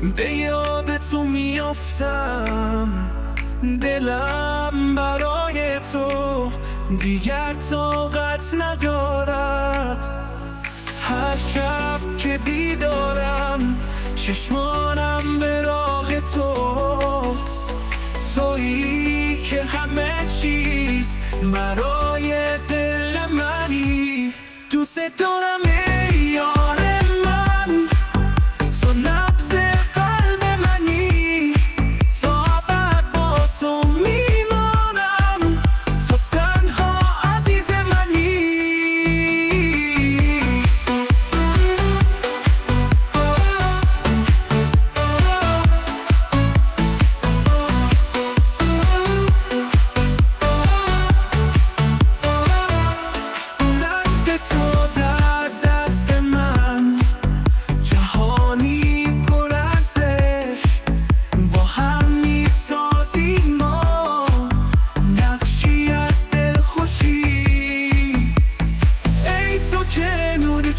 به یاد تو میافتم، دلم برای تو دیگر طاقت ندارد. هر شب که بیدارم چشمانم به راه تو، تویی که همه چیز برای دل منی. دوست دارم ای یار من، تو نبض قلب منی، تا ابد با تو میمانم، تو تنها عزیز منی.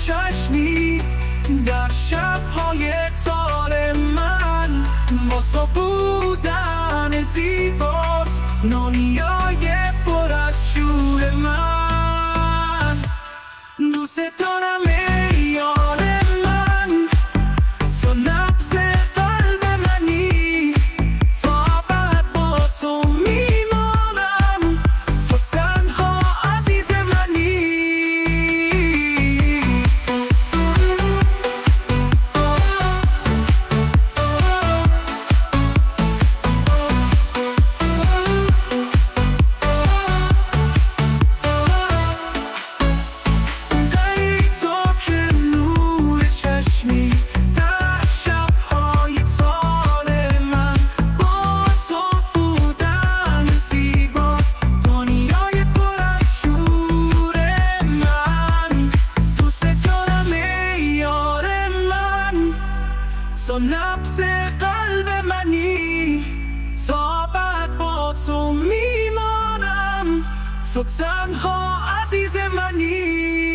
چشمی در شب‌های تار من، با تو بودن زیباست دنیای پر از شور من. دوست دارم ای یار من، تو نبض قلب منی، تا ابد با تو میمانم، تو تنها عزیز منی. تو نبض قلب منی، تا ابد با تو میمانم، تو تنها عزیز منی.